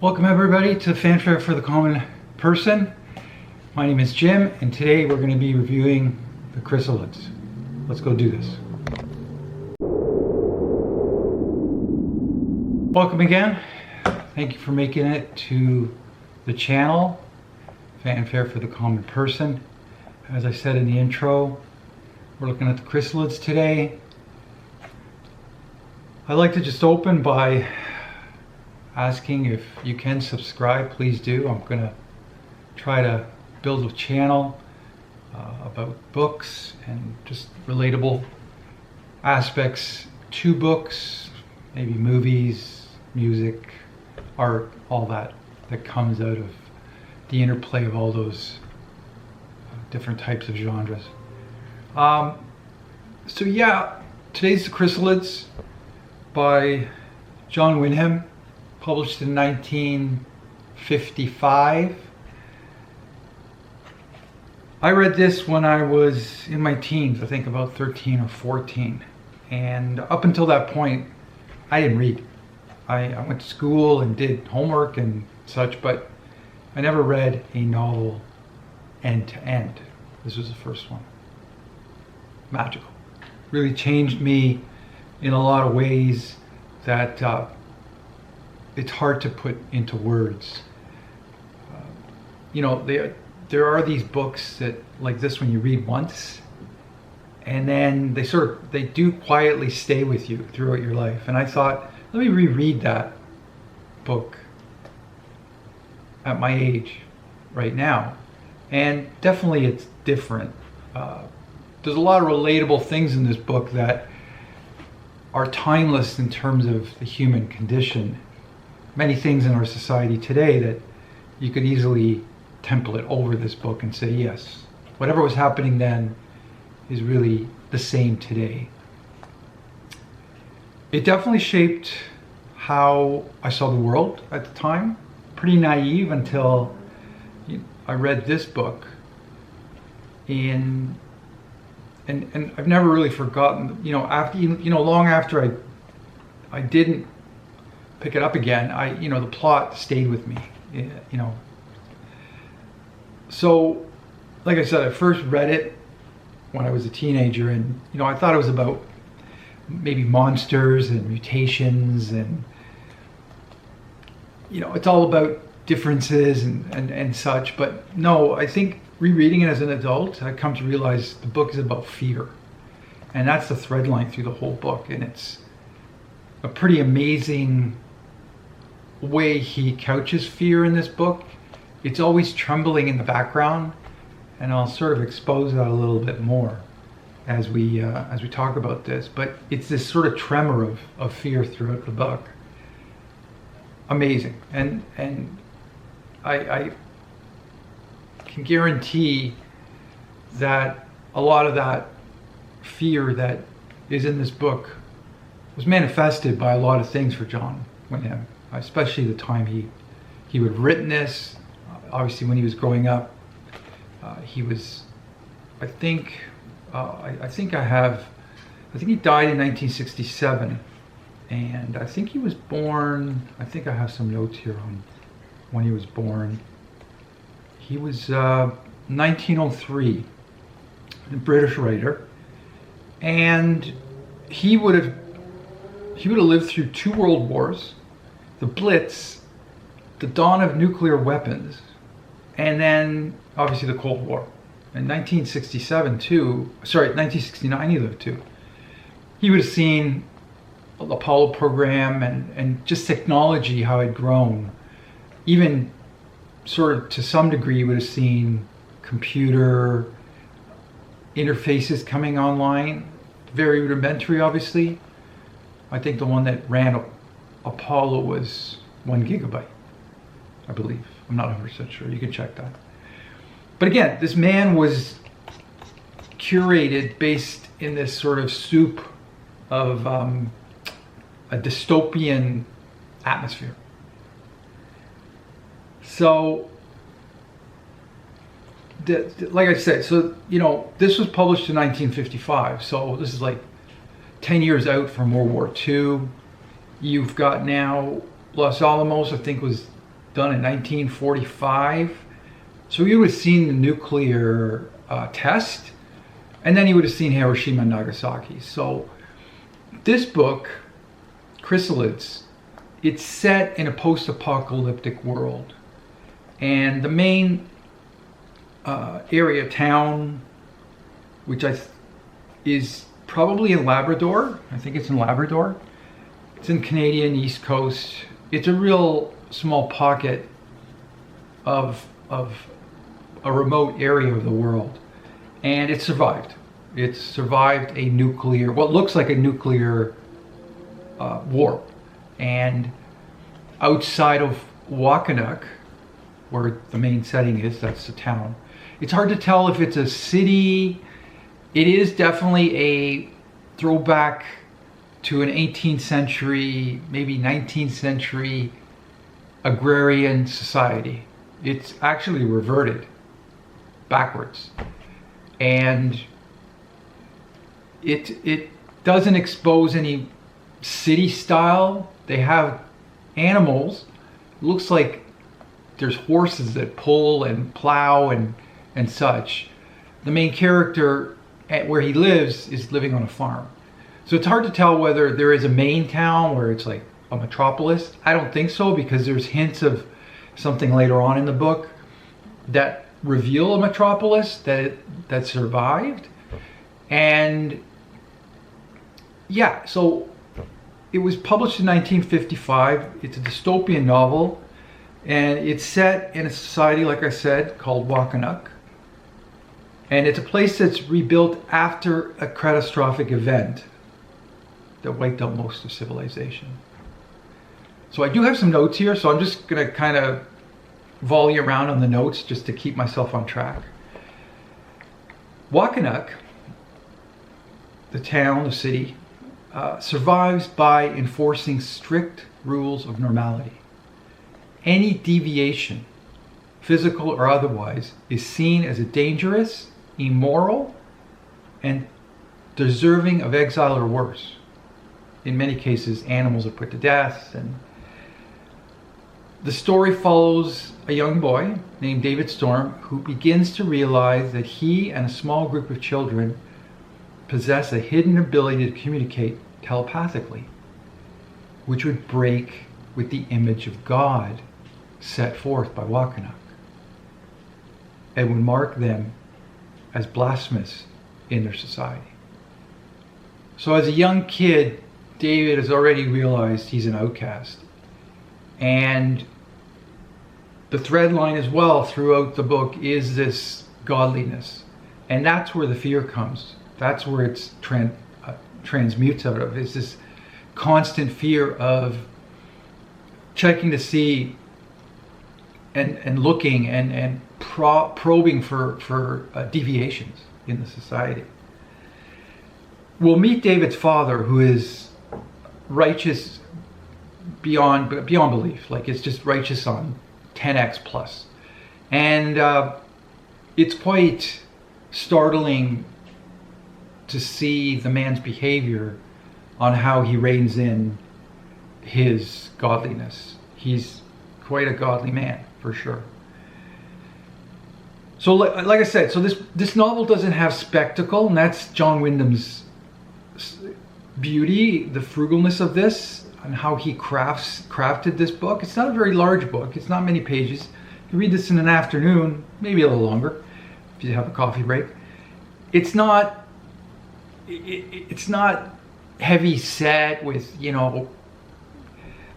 Welcome everybody to Fanfare for the Common Person. My name is Jim and today we're going to be reviewing the Chrysalids. Let's go do this. Welcome again. Thank you for making it to the channel, Fanfare for the Common Person. As I said in the intro, we're looking at the Chrysalids today. I'd like to just open by asking if you can subscribe. Please do. I'm gonna try to build a channel about books and just relatable aspects to books, maybe movies, music, art, all that comes out of the interplay of all those different types of genres. So yeah, today's the Chrysalids by John Wyndham, published in 1955. I read this when I was in my teens, I think about 13 or 14. And up until that point, I didn't read. I went to school and did homework and such, but I never read a novel end to end. This was the first one. Magical. Really changed me in a lot of ways that it's hard to put into words. There are these books that, like this one, you read once and then they do quietly stay with you throughout your life. And I thought, let me reread that book at my age right now. And definitely it's different. There's a lot of relatable things in this book that are timeless in terms of the human condition. Many things in our society today that you could easily template over this book and say, yes, whatever was happening then is really the same today. It definitely shaped how I saw the world at the time. Pretty naive until I read this book. And I've never really forgotten, long after I didn't pick it up again, the plot stayed with me, So, like I said, I first read it when I was a teenager, and I thought it was about maybe monsters and mutations, and it's all about differences and such. But no, I think rereading it as an adult, I come to realize the book is about fear, and that's the thread line through the whole book. And it's a pretty amazing way he couches fear in this book. It's always trembling in the background, and I'll sort of expose that a little bit more as we talk about this. But it's this sort of tremor of fear throughout the book. Amazing, and I can guarantee that a lot of that fear that is in this book was manifested by a lot of things for John Wyndham, especially the time he would have written this. Obviously, when he was growing up, he was, I think he died in 1967, and I think he was born, I think I have some notes here on when he was born. He was 1903, a British writer, and he would have lived through 2 world wars, the Blitz, the dawn of nuclear weapons, and then obviously the Cold War. In 1969 he lived too. He would have seen the Apollo program and just technology, how it had grown. Even sort of to some degree he would have seen computer interfaces coming online. Very rudimentary, obviously. I think the one that ran Apollo was 1 gigabyte, I believe. I'm not 100% sure. You can check that. But again, this man was curated based in this sort of soup of a dystopian atmosphere. So, like I said, this was published in 1955. So this is like 10 years out from World War II. You've got now Los Alamos, I think, was done in 1945. So he would have seen the nuclear test, and then he would have seen Hiroshima and Nagasaki. So this book, Chrysalids, it's set in a post-apocalyptic world. And the main area, town, which is probably in Labrador. I think it's in Labrador. It's in Canadian East Coast. It's a real small pocket of a remote area of the world. And it survived. It survived a nuclear, what looks like a nuclear war. And outside of Waknuk, where the main setting is, that's the town, it's hard to tell if it's a city. It is definitely a throwback to an 18th century, maybe 19th century agrarian society. It's actually reverted backwards. And it doesn't expose any city style. They have animals. It looks like there's horses that pull and plow and such. The main character, where he lives, is living on a farm. So it's hard to tell whether there is a main town where it's like a metropolis. I don't think so, because there's hints of something later on in the book that reveal a metropolis that survived. And yeah, so it was published in 1955. It's a dystopian novel, and it's set in a society, like I said, called Waknuk. And it's a place that's rebuilt after a catastrophic event that wiped out most of civilization. So I do have some notes here, so I'm just gonna kind of volley around on the notes just to keep myself on track. Waknuk, the town, the city, survives by enforcing strict rules of normality. Any deviation, physical or otherwise, is seen as a dangerous, immoral, and deserving of exile or worse. In many cases, animals are put to death. And the story follows a young boy named David Strorm, who begins to realize that he and a small group of children possess a hidden ability to communicate telepathically, which would break with the image of God set forth by Waknuk, and would mark them as blasphemous in their society. So as a young kid, David has already realized he's an outcast. And the thread line as well throughout the book is this godliness. And that's where the fear comes. That's where it's transmutes out of, is this constant fear of checking to see and looking and probing for deviations in the society. We'll meet David's father, who is righteous beyond belief. Like, it's just righteous on 10x plus. And it's quite startling to see the man's behavior on how he reins in his godliness. He's quite a godly man, for sure. So like I said, so this novel doesn't have spectacle, and that's John Wyndham's beauty, the frugalness of this, and how he crafted this book. It's not a very large book. It's not many pages. You can read this in an afternoon, maybe a little longer, if you have a coffee break. It's not heavy set with,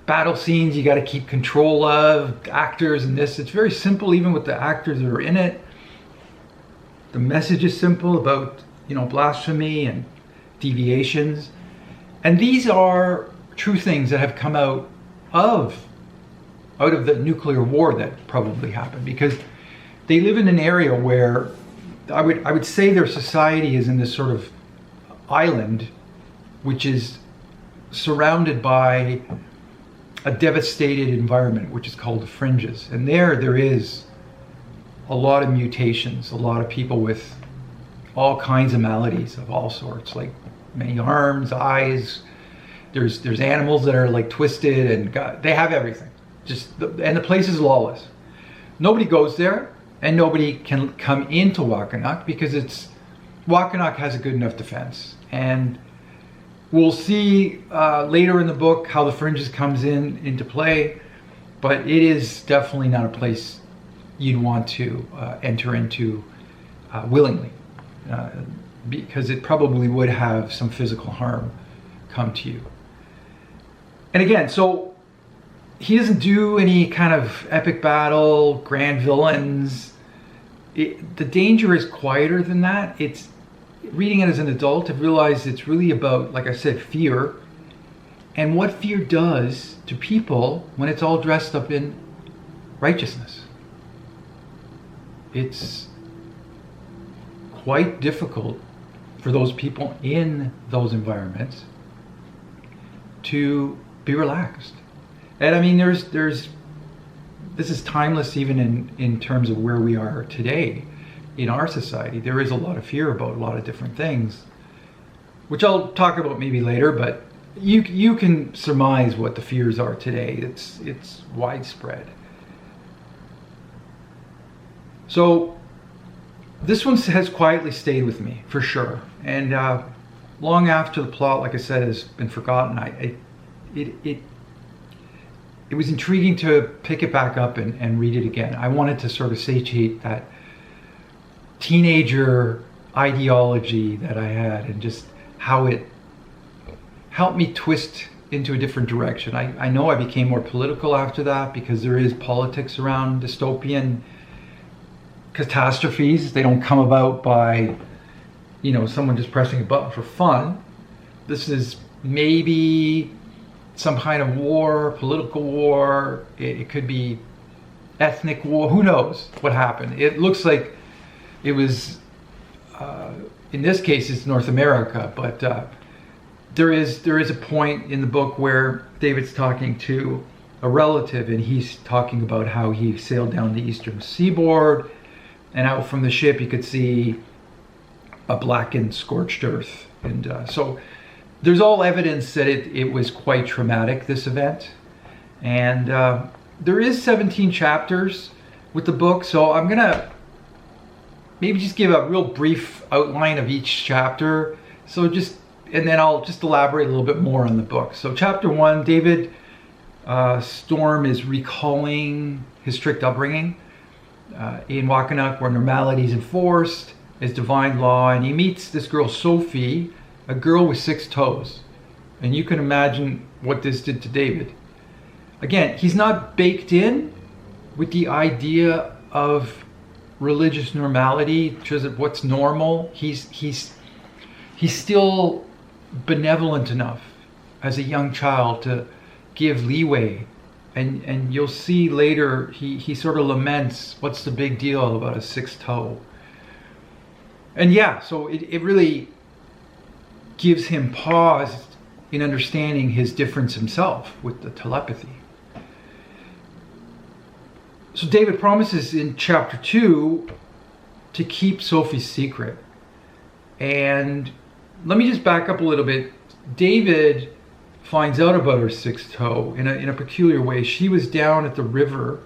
battle scenes you got to keep control of, actors and this. It's very simple, even with the actors that are in it. The message is simple about, blasphemy and deviations. And these are true things that have come out of the nuclear war that probably happened, because they live in an area where I would say their society is in this sort of island, which is surrounded by a devastated environment, which is called the fringes. And there is a lot of mutations, a lot of people with all kinds of maladies of all sorts, like many arms, eyes. There's animals that are like twisted, and they have everything. and the place is lawless. Nobody goes there, and nobody can come into Waknuk because Waknuk has a good enough defense. And we'll see later in the book how the fringes comes into play, but it is definitely not a place you'd want to enter into willingly, because it probably would have some physical harm come to you. And again, so he doesn't do any kind of epic battle, grand villains. The danger is quieter than that. It's reading it as an adult, I've realized it's really about, like I said, fear, and what fear does to people when it's all dressed up in righteousness. It's quite difficult for those people in those environments to be relaxed. And I mean, this is timeless even in terms of where we are today in our society. There is a lot of fear about a lot of different things, which I'll talk about maybe later, but you can surmise what the fears are today. It's widespread. So this one has quietly stayed with me for sure, and long after the plot, like I said, has been forgotten, it was intriguing to pick it back up and read it again. I wanted to sort of satiate that teenager ideology that I had, and just how it helped me twist into a different direction. I know I became more political after that, because there is politics around dystopian catastrophes. They don't come about by, someone just pressing a button for fun. This is maybe some kind of war, political war. It could be ethnic war. Who knows what happened? It looks like it was, in this case, it's North America, but there is a point in the book where David's talking to a relative, and he's talking about how he sailed down the eastern seaboard, and out from the ship you could see a blackened, scorched earth. And so there's all evidence that it was quite traumatic, this event. And there is 17 chapters with the book, so I'm gonna maybe just give a real brief outline of each chapter. And then I'll just elaborate a little bit more on the book. So chapter 1, David Strorm is recalling his strict upbringing in Waknuk, where normality is enforced as divine law, and he meets this girl Sophie, a girl with 6 toes. And you can imagine what this did to David. Again, he's not baked in with the idea of religious normality, which of what's normal. He's still benevolent enough as a young child to give leeway, and you'll see later he sort of laments, what's the big deal about a 6th toe? And yeah, so it really gives him pause in understanding his difference himself with the telepathy. So David promises in chapter 2 to keep Sophie's secret. And let me just back up a little bit. David finds out about her 6th toe in a peculiar way. She was down at the river,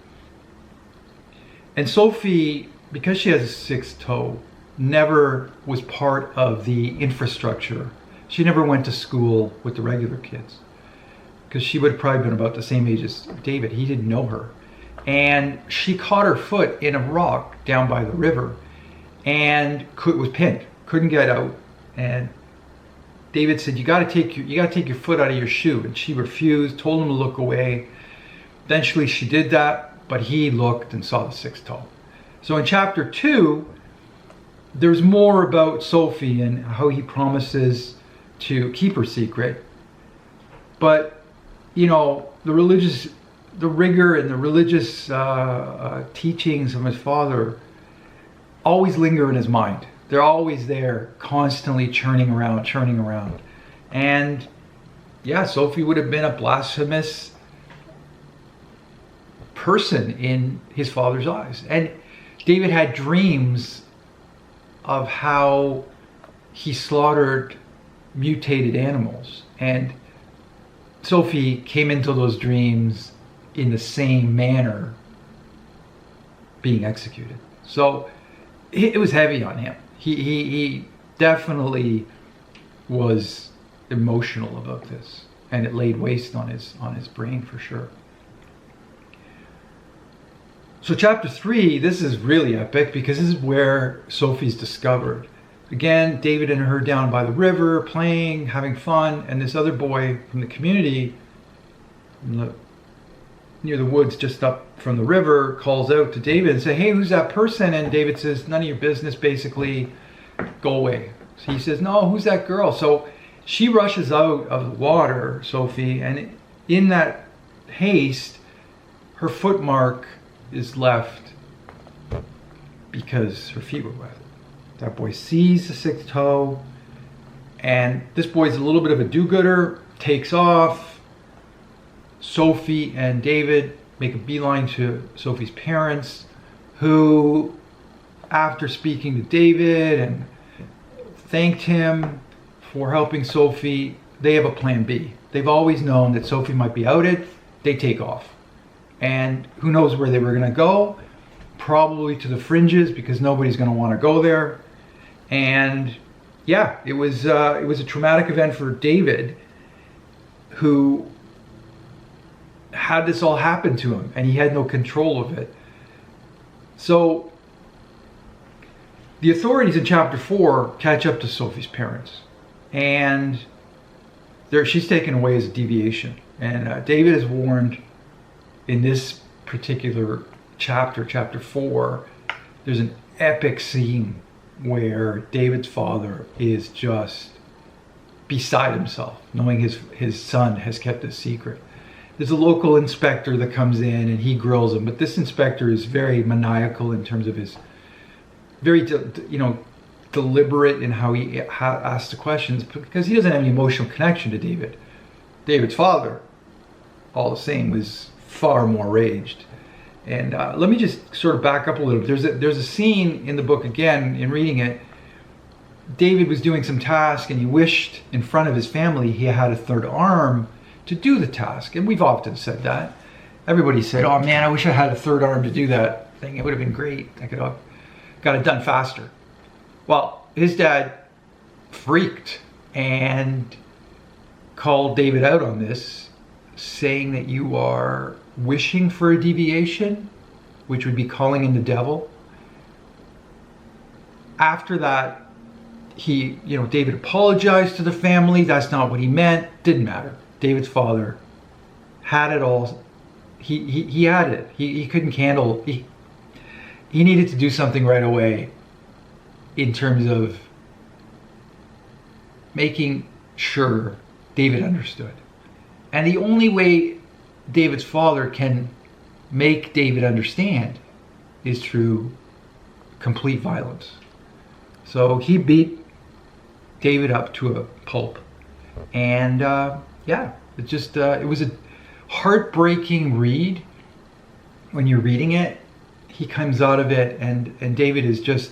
and Sophie, because she has a 6th toe, never was part of the infrastructure. She never went to school with the regular kids, because she would have probably been about the same age as David. He didn't know her. And she caught her foot in a rock down by the river and was pinned, couldn't get out. And David said, you got to take your foot out of your shoe. And she refused, told him to look away. Eventually she did that, but he looked and saw the 6th toe. So in chapter 2, there's more about Sophie and how he promises to keep her secret. But, the rigor and the religious teachings of his father always linger in his mind. They're always there, constantly churning around. And yeah, Sophie would have been a blasphemous person in his father's eyes. And David had dreams of how he slaughtered mutated animals. And Sophie came into those dreams in the same manner being executed. So it was heavy on him. He definitely was emotional about this, and it laid waste on his brain for sure. So chapter 3, this is really epic because this is where Sophie's discovered. Again, David and her down by the river, playing, having fun, and this other boy from the community near the woods just up from the river calls out to David and say, "Hey, who's that person?" And David says, "None of your business, basically, go away." So he says, "No, who's that girl?" So she rushes out of the water, Sophie, and in that haste, her footmark is left because her feet were wet. That boy sees the 6th toe, and this boy's a little bit of a do-gooder, takes off. Sophie and David make a beeline to Sophie's parents, who, after speaking to David and thanked him for helping Sophie, they have a plan B. They've always known that Sophie might be outed. They take off. And who knows where they were going to go? Probably to the fringes, because nobody's going to want to go there. And yeah, it was a traumatic event for David, who had this all happen to him, and he had no control of it. So the authorities in chapter 4 catch up to Sophie's parents, and she's taken away as a deviation. And David is warned in this particular chapter, chapter 4, there's an epic scene where David's father is just beside himself, knowing his son has kept a secret. There's a local inspector that comes in and he grills him, but this inspector is very maniacal in terms of his very, deliberate in how he asks the questions, because he doesn't have any emotional connection to David. David's father, all the same, was far more raged. And let me just sort of back up a little bit. There's a scene in the book, again, in reading it. David was doing some task and he wished in front of his family he had a third arm to do the task. And we've often said that. Everybody said, "Oh man, I wish I had a third arm to do that thing. It would have been great. I could have got it done faster." Well, his dad freaked and called David out on this, saying that you are wishing for a deviation, which would be calling in the devil. After that, David apologized to the family. That's not what he meant. Didn't matter. David's father had it all. He had it. He couldn't handle. He needed to do something right away in terms of making sure David understood. And the only way David's father can make David understand is through complete violence. So he beat David up to a pulp. And it was a heartbreaking read. When you're reading it, he comes out of it and David is just,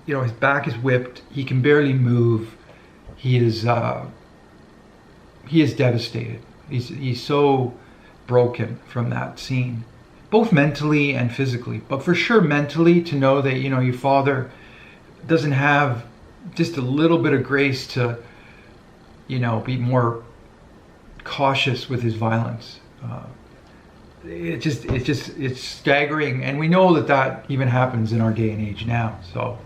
his back is whipped. He can barely move. He is devastated. He's so broken from that scene, both mentally and physically. But for sure mentally, to know that, your father doesn't have just a little bit of grace to, be more cautious with his violence. It's staggering. And we know that even happens in our day and age now. So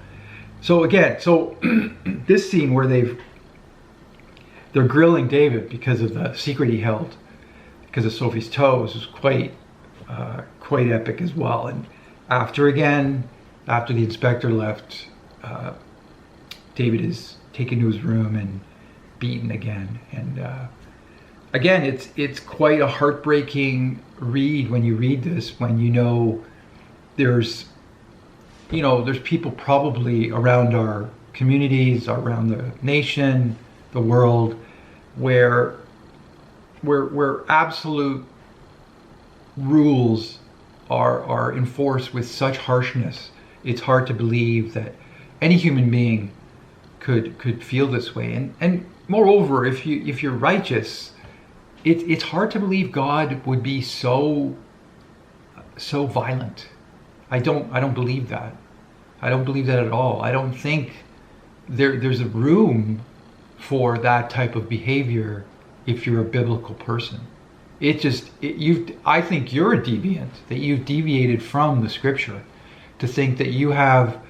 this scene where they're grilling David because of the secret he held, because of Sophie's toes, was quite epic as well. And after the inspector left, David is taken to his room and beaten again. And again, it's quite a heartbreaking read when you read this, when there's people probably around our communities, around the nation, the world, where absolute rules are enforced with such harshness. It's hard to believe that any human being could feel this way. And moreover, if you're righteous, it's hard to believe God would be so violent. I don't believe that. I don't believe that at all. I don't think there's a room for that type of behavior if you're a biblical person. I think you're a deviant, that you've deviated from the scripture to think that you have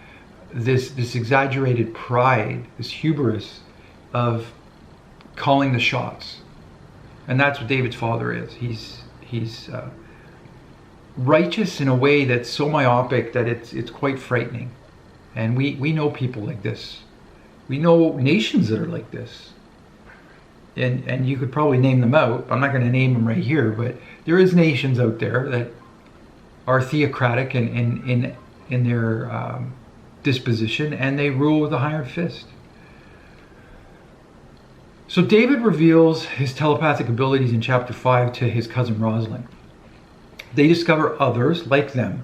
this exaggerated pride, this hubris of calling the shots. And that's what David's father is. He's righteous in a way that's so myopic that it's quite frightening. And we know people like this. We know nations that are like this. And you could probably name them out. I'm not going to name them right here, but there is nations out there that are theocratic in their disposition, and they rule with a iron fist. So David reveals his telepathic abilities in chapter 5 to his cousin Rosalind. They discover others like them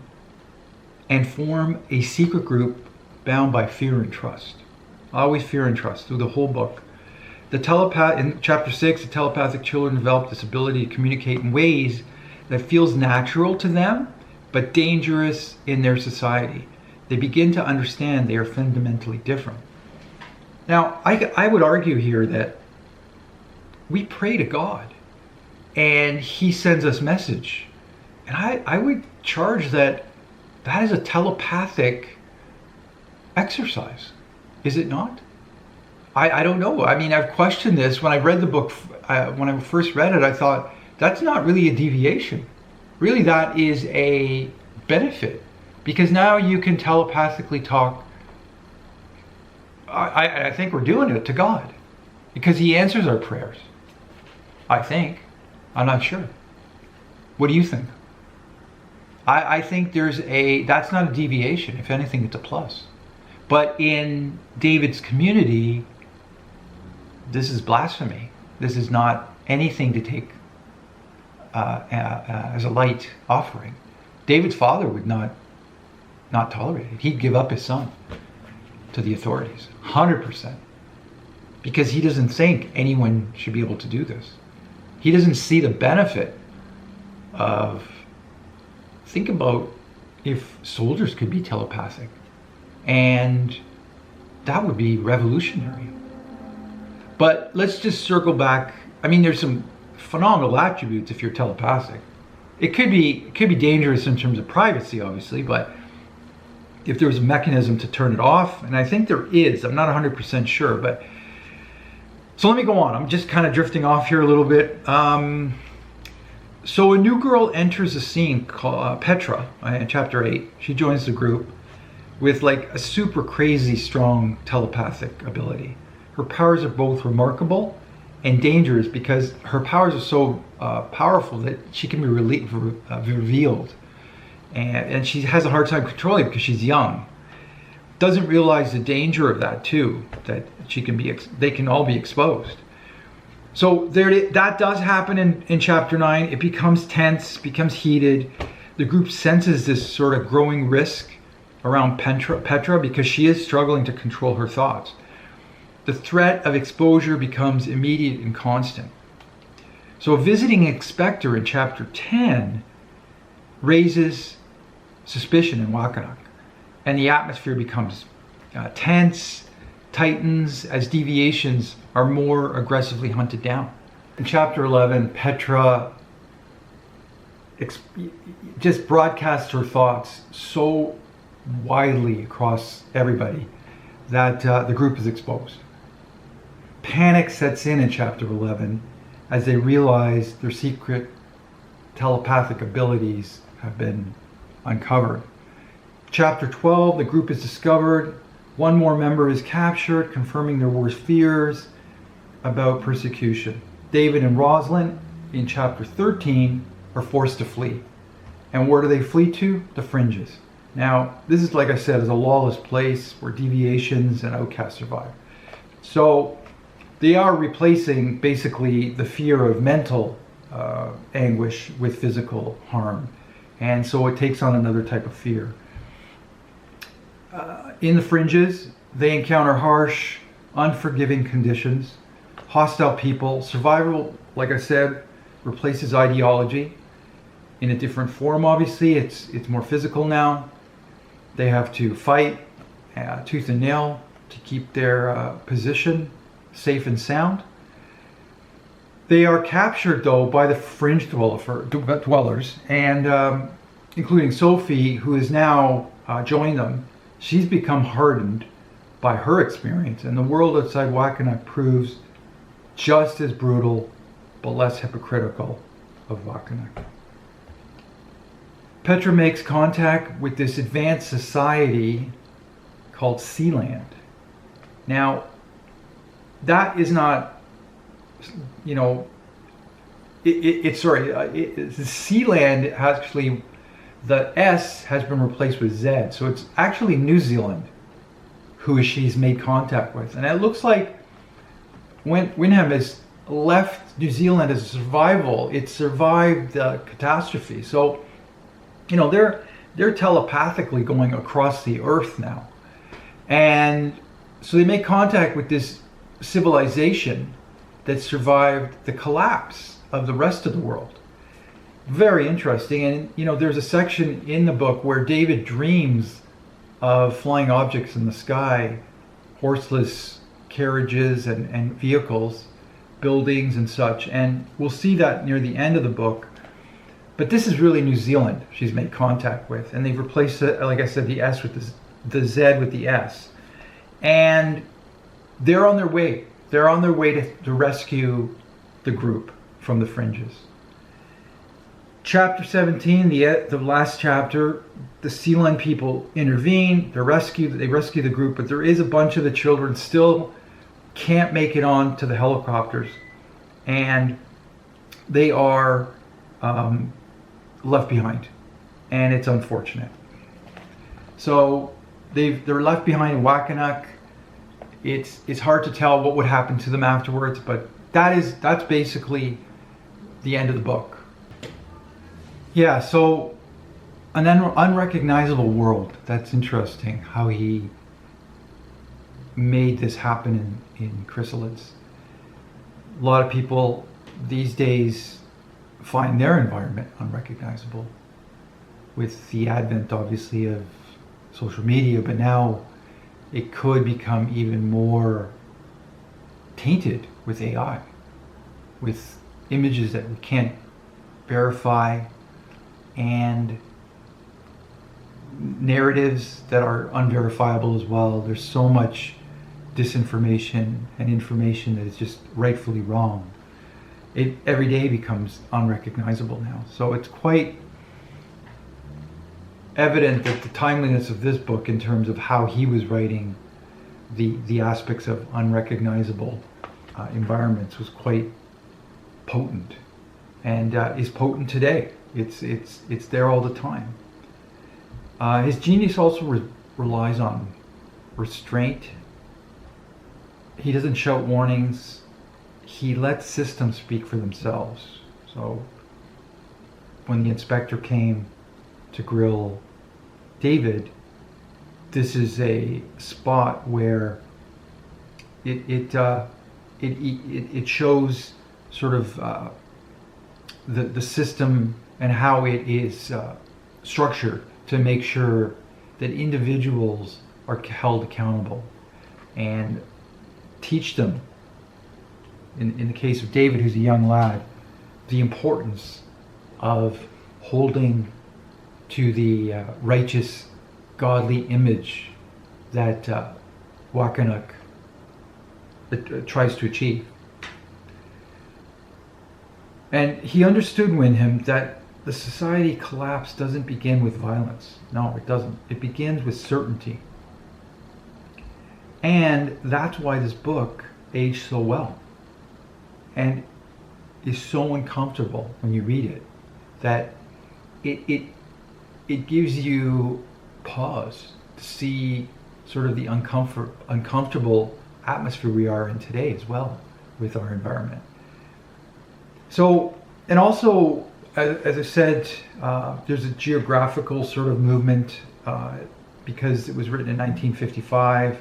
and form a secret group bound by fear and trust. Always fear and trust through the whole book. In chapter 6, the telepathic children develop this ability to communicate in ways that feels natural to them, but dangerous in their society. They begin to understand they are fundamentally different. Now, I would argue here that we pray to God, and He sends us message. And I would charge that is a telepathic exercise. Is it not? I don't know. I mean, I've questioned this. When I read the book, when I first read it, I thought, that's not really a deviation. Really, that is a benefit. Because now you can telepathically talk. I think we're doing it to God. Because He answers our prayers. I think. I'm not sure. What do you think? I think that's not a deviation. If anything, it's a plus. But in David's community, this is blasphemy. This is not anything to take as a light offering. David's father would not tolerate it. He'd give up his son to the authorities, 100%. Because he doesn't think anyone should be able to do this. He doesn't see the benefit of... Think about if soldiers could be telepathic. And that would be revolutionary. But let's just circle back. I mean, there's some phenomenal attributes if you're telepathic. It could be dangerous in terms of privacy, obviously, but if there was a mechanism to turn it off, and I think there is, I'm not 100% sure, but so let me go on. I'm just kind of drifting off here a little bit. So a new girl enters the scene called Petra in chapter 8. She joins the group with like a super crazy strong telepathic ability. Her powers are both remarkable and dangerous because her powers are so powerful that she can be revealed. And she has a hard time controlling it because she's young. Doesn't realize the danger of that too, that they can all be exposed. So that does happen in chapter 9. It becomes tense, becomes heated. The group senses this sort of growing risk around Petra because she is struggling to control her thoughts. The threat of exposure becomes immediate and constant. So a visiting inspector in chapter 10 raises suspicion in Waknuk, and the atmosphere becomes tense, tightens as deviations are more aggressively hunted down. In chapter 11, Petra just broadcasts her thoughts so widely across everybody that the group is exposed. Panic sets in chapter 11 as they realize their secret telepathic abilities have been uncovered. Chapter 12, the group is discovered. One more member is captured, confirming their worst fears about persecution. David and Rosalind in chapter 13 are forced to flee. And where do they flee to? The fringes. Now, this is, like I said, is a lawless place where deviations and outcasts survive. So they are replacing basically the fear of mental anguish with physical harm. And so it takes on another type of fear. In the fringes, they encounter harsh, unforgiving conditions, hostile people. Survival, like I said, replaces ideology in a different form. Obviously, it's more physical now. They have to fight tooth and nail to keep their position safe and sound. They are captured, though, by the fringe dwellers, and including Sophie, who has now joined them. She's become hardened by her experience, and the world outside Waknuk proves just as brutal, but less hypocritical of Waknuk. Petra makes contact with this advanced society called Sealand. Now, that is not, you know, Sealand actually, the S has been replaced with Z, so it's actually New Zealand who she's made contact with. And it looks like when Wyndham has left New Zealand as a survival, it survived the catastrophe. So, you know, they're telepathically going across the earth now. And so they make contact with this civilization that survived the collapse of the rest of the world. Very interesting. And, you know, there's a section in the book where David dreams of flying objects in the sky, horseless carriages and vehicles, buildings and such. And we'll see that near the end of the book. But this is really New Zealand she's made contact with. And they've replaced, like I said, the S with the Z with the S. And they're on their way. They're on their way to rescue the group from the fringes. Chapter 17, the last chapter, the Sealand people intervene. They rescue the group, but there is a bunch of the children still can't make it on to the helicopters, and they are left behind, and it's unfortunate. So they're left behind in Waknuk. It's hard to tell what would happen to them afterwards, but that's basically the end of the book. Yeah, so an unrecognizable world. That's interesting how he made this happen in Chrysalids. A lot of people these days find their environment unrecognizable with the advent, obviously, of social media, but now it could become even more tainted with AI, with images that we can't verify, and narratives that are unverifiable as well. There's so much disinformation and information that is just rightfully wrong. It every day becomes unrecognizable now. So it's quite evident that the timeliness of this book in terms of how he was writing the aspects of unrecognizable environments was quite potent, and is potent today. It's there all the time. His genius also relies on restraint. He doesn't shout warnings. He lets systems speak for themselves. So when the inspector came to grill David, this is a spot where it shows sort of the system and how it is structured to make sure that individuals are held accountable, and teach them, in the case of David, who's a young lad, the importance of holding to the righteous, godly image that Waknuk tries to achieve. And he understood, Wyndham, that the society collapse doesn't begin with violence. No, it doesn't. It begins with certainty. And that's why this book aged so well and is so uncomfortable when you read it, that it gives you pause to see sort of the uncomfortable atmosphere we are in today as well with our environment. So, and also, as I said, there's a geographical sort of movement because it was written in 1955.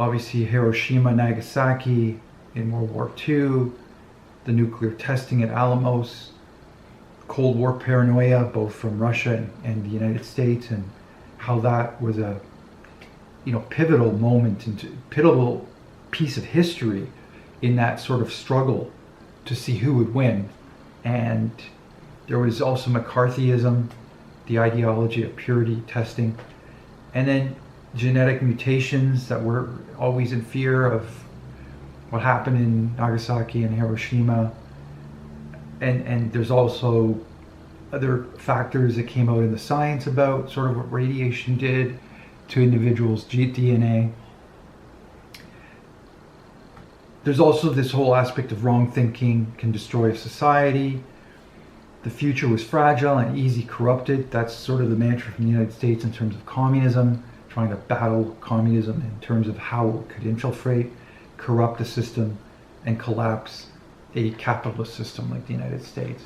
Obviously, Hiroshima, Nagasaki in World War II. the nuclear testing at Alamos, Cold War paranoia, both from Russia and the United States, and how that was a pivotal moment, pivotal piece of history in that sort of struggle to see who would win. And there was also McCarthyism, the ideology of purity testing, and then genetic mutations that were always in fear of what happened in Nagasaki and Hiroshima. And there's also other factors that came out in the science about sort of what radiation did to individuals' DNA. There's also this whole aspect of wrong thinking can destroy a society. The future was fragile and easy corrupted. That's sort of the mantra from the United States in terms of communism, trying to battle communism in terms of how it could infiltrate, corrupt the system, and collapse a capitalist system like the United States.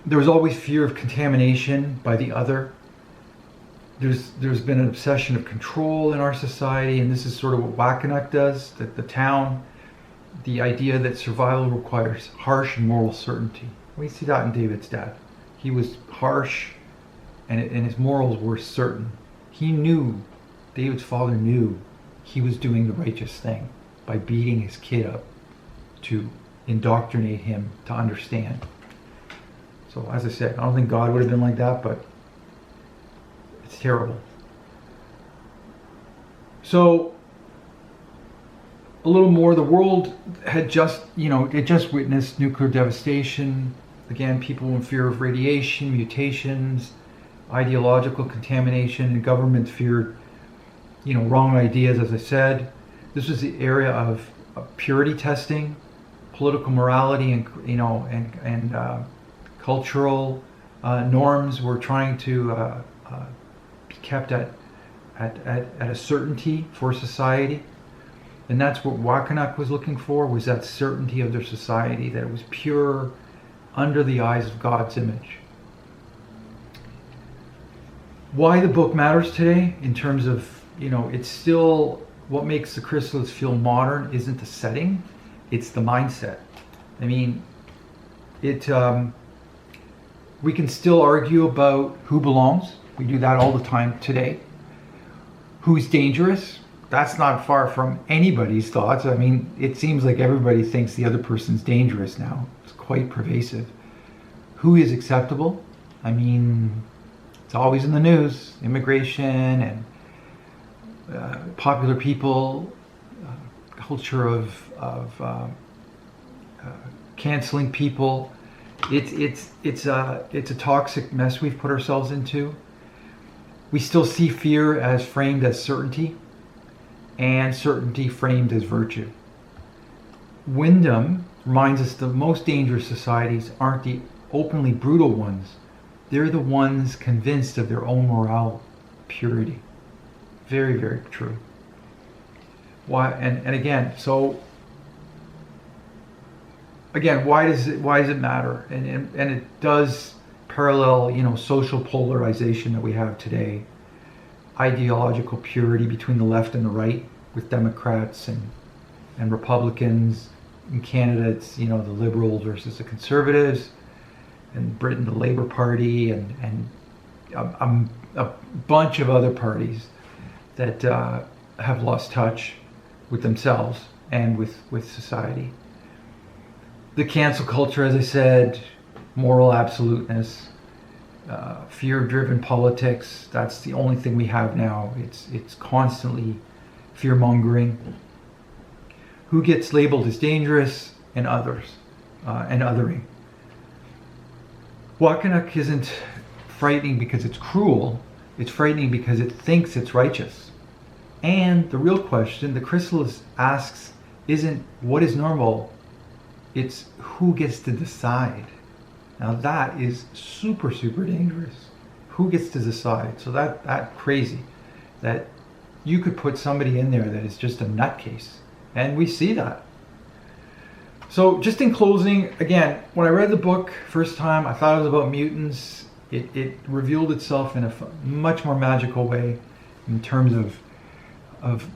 There was always fear of contamination by the other. There's been an obsession of control in our society, and this is sort of what Waknuk does, that the town, the idea that survival requires harsh and moral certainty. We see that in David's dad. He was harsh, and his morals were certain. He knew, David's father knew, he was doing the righteous thing by beating his kid up to indoctrinate him to understand. So as I said, I don't think God would have been like that, but it's terrible. So a little more, the world had just, it just witnessed nuclear devastation. Again, people in fear of radiation, mutations, ideological contamination, and government feared, wrong ideas, as I said. This was the area of purity testing, political morality, and cultural norms were trying to be kept at a certainty for society. And that's what Waknuk was looking for, was that certainty of their society, that it was pure under the eyes of God's image. Why the book matters today in terms of, it's still, what makes the Chrysalids feel modern isn't the setting, it's the mindset. I mean, we can still argue about who belongs. We do that all the time today. Who's dangerous? That's not far from anybody's thoughts. I mean, it seems like everybody thinks the other person's dangerous now. It's quite pervasive. Who is acceptable? I mean, it's always in the news. Immigration and popular people, culture of canceling people. It's a toxic mess we've put ourselves into. We still see fear as framed as certainty, and certainty framed as virtue. Wyndham reminds us the most dangerous societies aren't the openly brutal ones. They're the ones convinced of their own moral purity. Very, very true. Why? And again, so again, why does it matter? And it does parallel, social polarization that we have today. Ideological purity between the left and the right, with Democrats and Republicans. In Canada, it's the Liberals versus the Conservatives. In Britain, the Labour Party, and a bunch of other parties that have lost touch with themselves and with society. The cancel culture, as I said, moral absoluteness, fear-driven politics. That's the only thing we have now. It's constantly fear-mongering. Who gets labeled as dangerous, and others, and othering. Waknuk isn't frightening because it's cruel. It's frightening because it thinks it's righteous. And the real question the Chrysalids asks isn't what is normal, it's who gets to decide. Now that is super, super dangerous. Who gets to decide? So that crazy, that you could put somebody in there that is just a nutcase. And we see that. So just in closing, again, when I read the book first time, I thought it was about mutants. It revealed itself in a much more magical way in terms of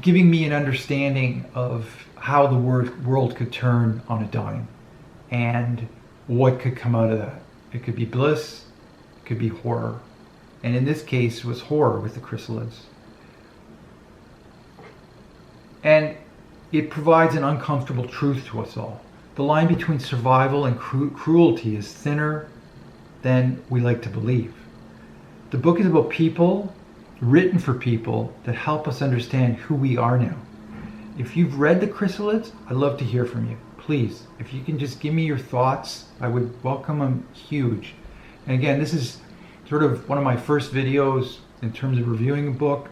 giving me an understanding of how the world could turn on a dime and what could come out of that. It could be bliss, it could be horror. And in this case, it was horror with the Chrysalids. And it provides an uncomfortable truth to us all. The line between survival and cruelty is thinner than we like to believe. The book is about people, written for people, that help us understand who we are now. If you've read the Chrysalids, I'd love to hear from you. Please, if you can just give me your thoughts, I would welcome them huge. And again, this is sort of one of my first videos in terms of reviewing a book.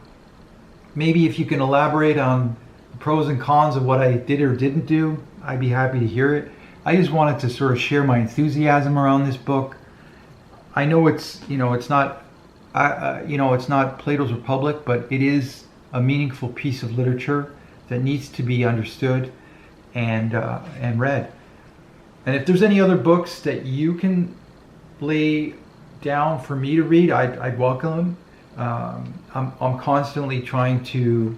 Maybe if you can elaborate on the pros and cons of what I did or didn't do, I'd be happy to hear it. I just wanted to sort of share my enthusiasm around this book. I know it's not Plato's Republic, but it is a meaningful piece of literature that needs to be understood and read. And if there's any other books that you can lay down for me to read, I'd welcome them. I'm constantly trying to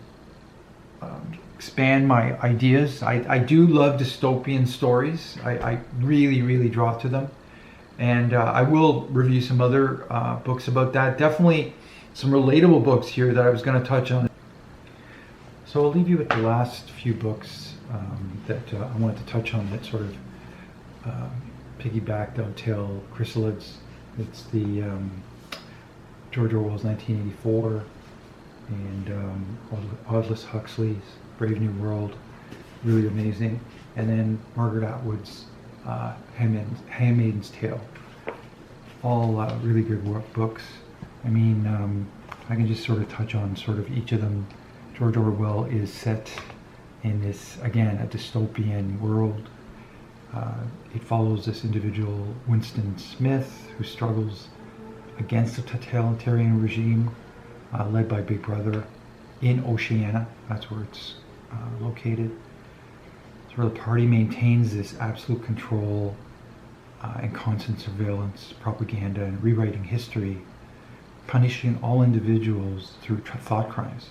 expand my ideas. I do love dystopian stories. I really draw to them. And I will review some other books about that. Definitely some relatable books here that I was going to touch on. So I'll leave you with the last few books that I wanted to touch on that sort of piggyback, dovetail Chrysalids. It's the George Orwell's 1984 and Aldous Huxley's Brave New World, really amazing. And then Margaret Atwood's Handmaid's Tale. All really good books. I mean, I can just sort of touch on sort of each of them. George Orwell is set in this, again, a dystopian world. It follows this individual, Winston Smith, who struggles against a totalitarian regime led by Big Brother in Oceania. That's where it's located. So the party maintains this absolute control and constant surveillance, propaganda, and rewriting history, punishing all individuals through thought crimes.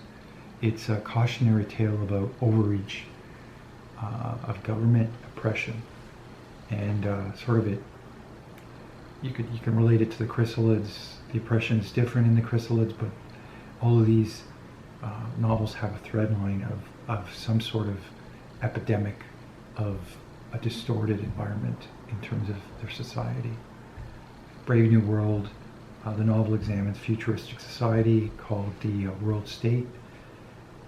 It's a cautionary tale about overreach of government oppression, and sort of it. You can relate it to the Chrysalids. The oppression is different in the Chrysalids, but all of these novels have a thread line of some sort of epidemic of a distorted environment in terms of their society. Brave New World, the novel examines futuristic society called the world state.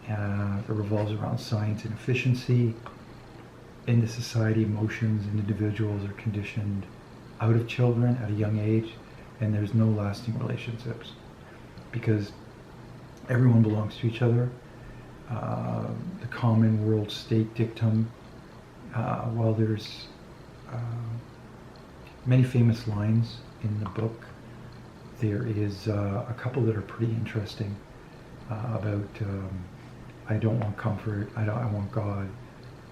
It revolves around science and efficiency. In the society, emotions and individuals are conditioned out of children at a young age, and there's no lasting relationships because everyone belongs to each other. The common world state dictum, while there's many famous lines in the book, there is a couple that are pretty interesting about I don't want comfort, I want God,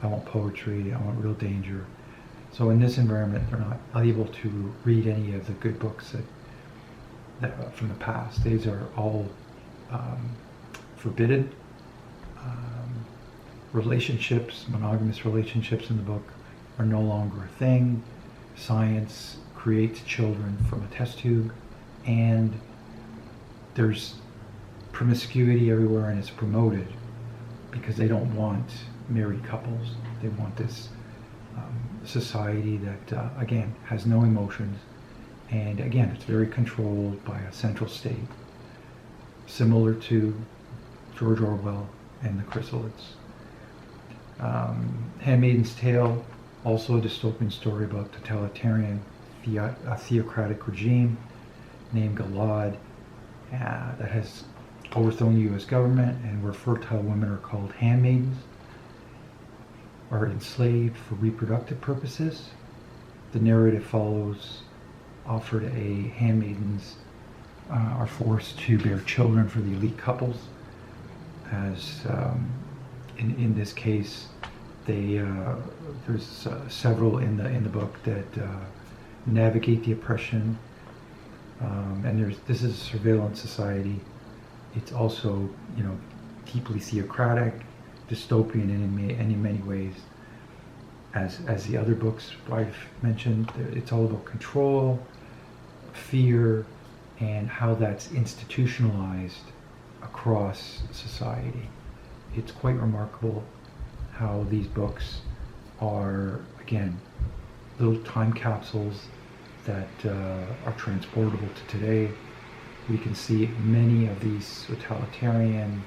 I want poetry, I want real danger. So in this environment, they're not able to read any of the good books that from the past. These are all forbidden. Relationships, monogamous relationships in the book are no longer a thing. Science creates children from a test tube, and there's promiscuity everywhere, and it's promoted because they don't want married couples. They want this society that, again, has no emotions, and again, it's very controlled by a central state, similar to George Orwell and the Chrysalids. Handmaid's Tale, also a dystopian story about totalitarian, a theocratic regime named Gilad that has overthrown the U.S. government, and where fertile women are called handmaidens, are enslaved for reproductive purposes. The narrative follows offered a handmaidens are forced to bear children for the elite couples, as in this case there's several in the book that navigate the oppression, and this is a surveillance society. It's also deeply theocratic. dystopian in many ways. As the other books I've mentioned, it's all about control, fear, and how that's institutionalized across society. It's quite remarkable how these books are, again, little time capsules that are transportable to today. We can see many of these totalitarian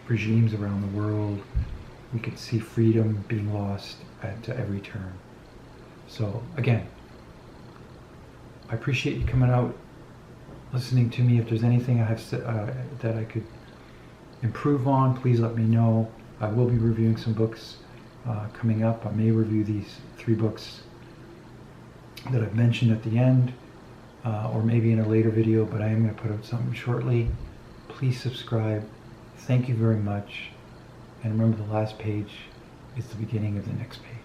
regimes around the world. We can see freedom being lost at every turn. So again, I appreciate you coming out, listening to me. If there's anything I have that I could improve on, please let me know. I will be reviewing some books coming up. I may review these 3 books that I've mentioned at the end, or maybe in a later video, but I am going to put out something shortly. Please subscribe. Thank you very much. And remember, the last page is the beginning of the next page.